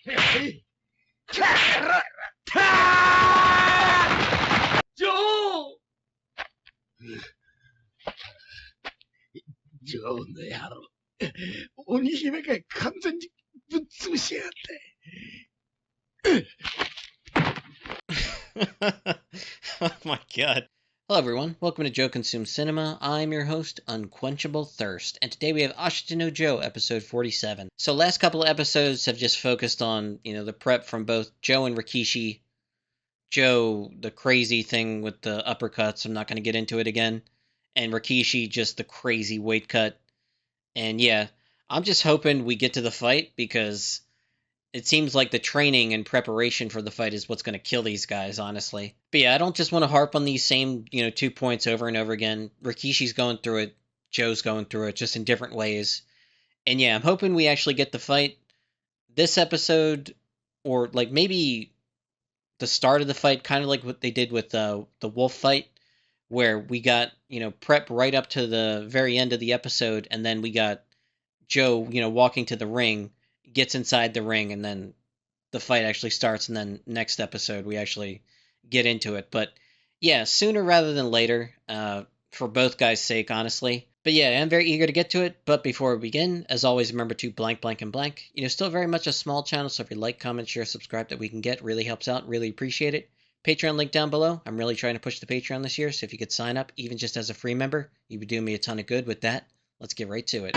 ジョーの野郎。鬼姫が完全にぶっ潰しやがって。Oh my god. Hello everyone, welcome to Joe Consumes Cinema. I'm your host, Unquenchable Thirst, and today we have Ashita no Joe, episode 47. So last couple of episodes have just focused on, the prep from both Joe and Rikishi. Joe, the crazy thing with the uppercuts, I'm not going to get into it again. And Rikishi, just the crazy weight cut. And yeah, I'm just hoping we get to the fight because it seems like the training and preparation for the fight is what's going to kill these guys, honestly. But yeah, I don't just want to harp on these same, 2 points over and over again. Rikishi's going through it, Joe's going through it, just in different ways. And yeah, I'm hoping we actually get the fight this episode, or like maybe the start of the fight, kind of like what they did with the wolf fight, where we got, prep right up to the very end of the episode, and then we got Joe, walking to the ring, gets inside the ring, and then the fight actually starts, and then next episode we actually get into it. But yeah, sooner rather than later, for both guys' sake, honestly. But yeah, I'm very eager to get to it. But before we begin, as always, remember to blank, blank, and blank. Still very much a small channel, so if you like, comment, share, subscribe, that we can get, really helps out, really appreciate it. Patreon link down below. I'm really trying to push the Patreon this year, so if you could sign up, even just as a free member, you would do me a ton of good. With that, let's get right to it.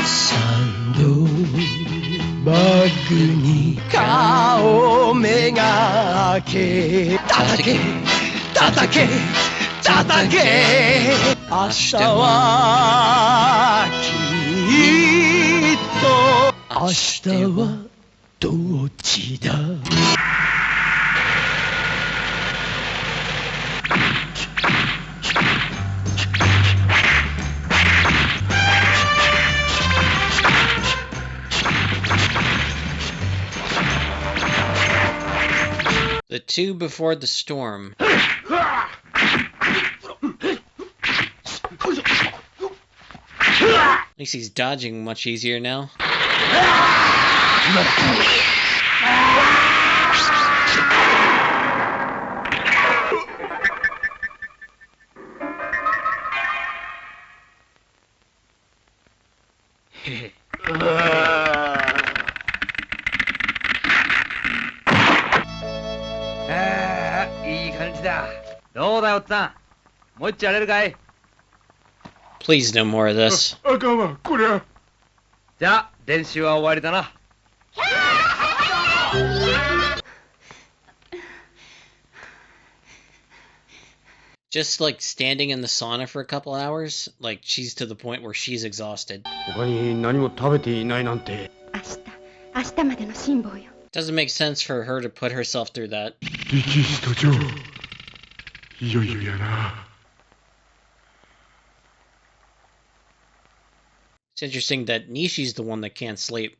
The two before the storm. At least he's dodging much easier now. Please no more of this. Just like standing in the sauna for a couple hours, like she's to the point where she's exhausted. Doesn't make sense for her to put herself through that. It's interesting that Nishi's the one that can't sleep.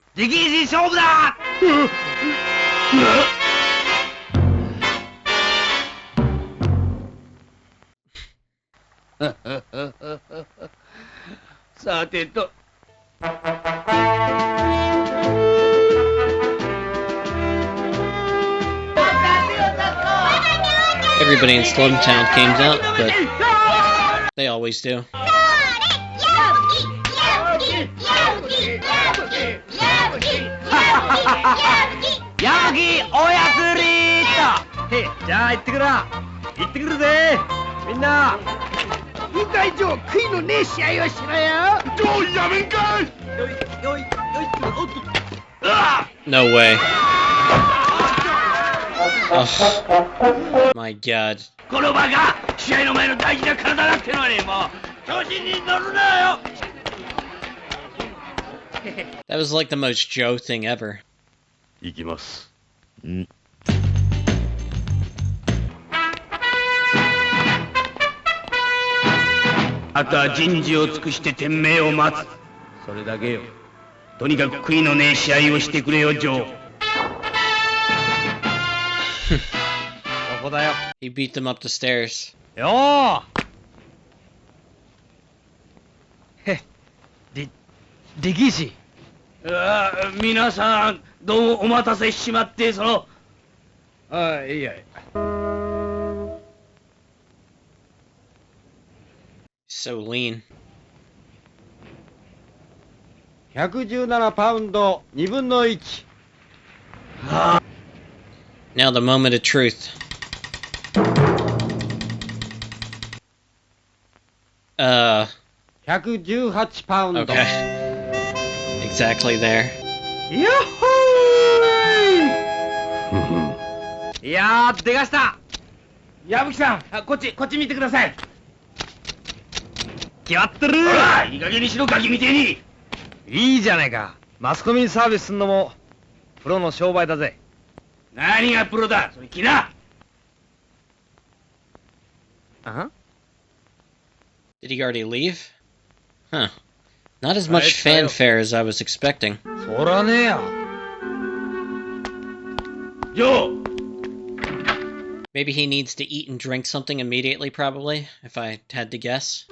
Everybody in Slumtown came out, but they always do. No way. Oh, my god. That was like the most Joe thing ever. He beat them up the stairs. 皆さん、どうもお待たせしまって、いいや。So lean. 117パウンド2分の1。Now the moment of truth. 118パウンド。Okay. Exactly there. ヤッホーいいやー、でかした。矢吹さん、こっち見てください。決まってる。ほら、いい加減にしろ、ガキみてえに。いいじゃねえか。マスコミにサービスすんのもプロの商売だぜ。何がプロだ、それ気な。Did he already leave? Huh. Not as much fanfare as I was expecting. そらねえや。ジョー。 Maybe he needs to eat and drink something immediately, probably, if I had to guess.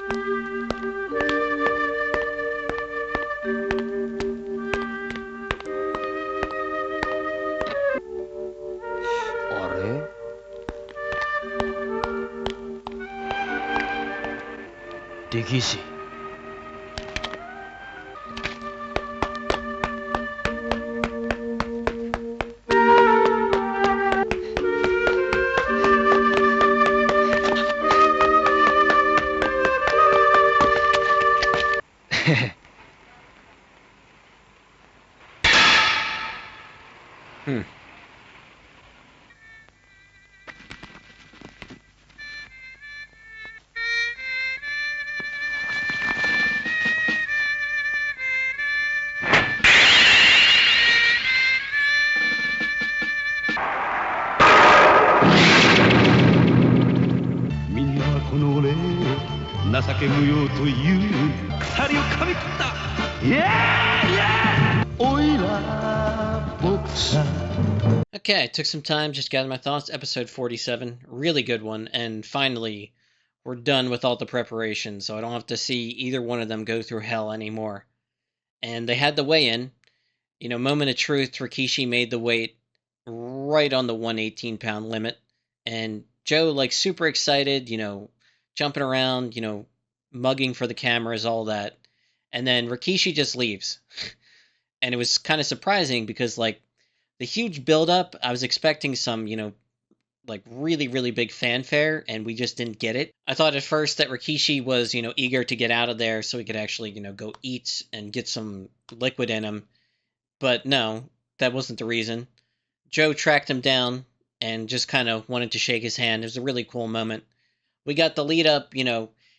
あれ？力士。Hmm. Okay, I took some time, just gathered my thoughts. Episode 47, really good one, and finally, we're done with all the preparation, so I don't have to see either one of them go through hell anymore. And they had the weigh-in. Moment of truth, Rikishi made the weight right on the 118-pound limit, and Joe, super excited, jumping around, mugging for the cameras, all that. And then Rikishi just leaves. And it was kind of surprising because, the huge buildup, I was expecting some, really, really big fanfare, and we just didn't get it. I thought at first that Rikishi was, eager to get out of there so he could actually, go eat and get some liquid in him. But no, that wasn't the reason. Joe tracked him down and just kind of wanted to shake his hand. It was a really cool moment. We got the lead up,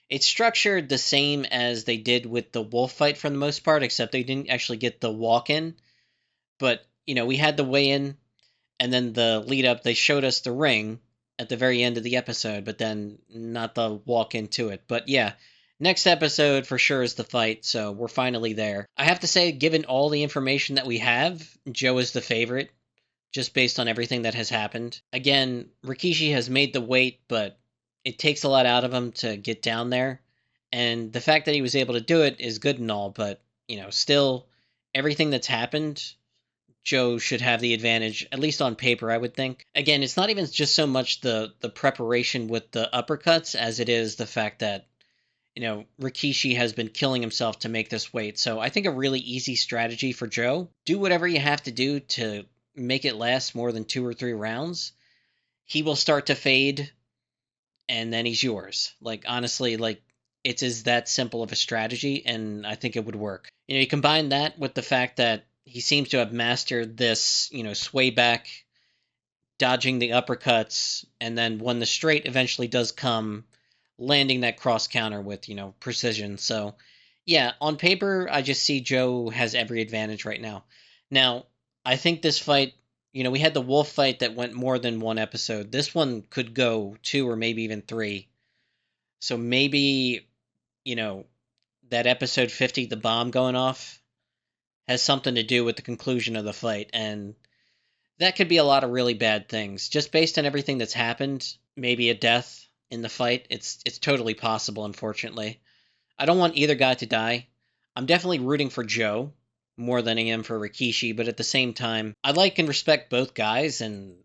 it's structured the same as they did with the wolf fight for the most part, except they didn't actually get the walk in. But, we had the weigh in, and then the lead up, they showed us the ring at the very end of the episode, but then not the walk into it. But yeah, next episode for sure is the fight, so we're finally there. I have to say, given all the information that we have, Joe is the favorite, just based on everything that has happened. Again, Rikishi has made the weight, but it takes a lot out of him to get down there. And the fact that he was able to do it is good and all, but, still, everything that's happened, Joe should have the advantage, at least on paper, I would think. Again, it's not even just so much the preparation with the uppercuts as it is the fact that, Rikishi has been killing himself to make this weight. So I think a really easy strategy for Joe, do whatever you have to do to make it last more than 2 or 3 rounds. He will start to fade, and then he's yours. Honestly, it's that simple of a strategy, and I think it would work. You combine that with the fact that he seems to have mastered this, sway back, dodging the uppercuts, and then when the straight eventually does come, landing that cross counter with, precision. So, yeah, on paper, I just see Joe has every advantage right now. Now, I think this fight, we had the wolf fight that went more than 1 episode. This one could go 2 or maybe even 3. So maybe, that episode 50, the bomb going off, has something to do with the conclusion of the fight, and that could be a lot of really bad things. Just based on everything that's happened, maybe a death in the fight, it's totally possible, unfortunately. I don't want either guy to die. I'm definitely rooting for Joe more than I am for Rikishi, but at the same time, I like and respect both guys, and,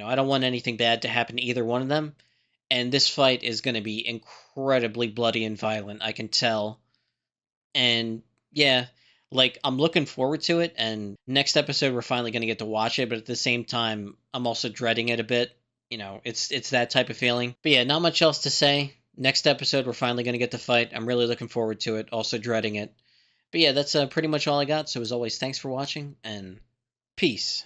I don't want anything bad to happen to either one of them. And this fight is going to be incredibly bloody and violent, I can tell. And yeah, like, I'm looking forward to it, and next episode we're finally going to get to watch it, but at the same time, I'm also dreading it a bit. It's that type of feeling. But yeah, not much else to say. Next episode we're finally going to get to fight. I'm really looking forward to it, also dreading it. But yeah, that's pretty much all I got. So as always, thanks for watching, and peace.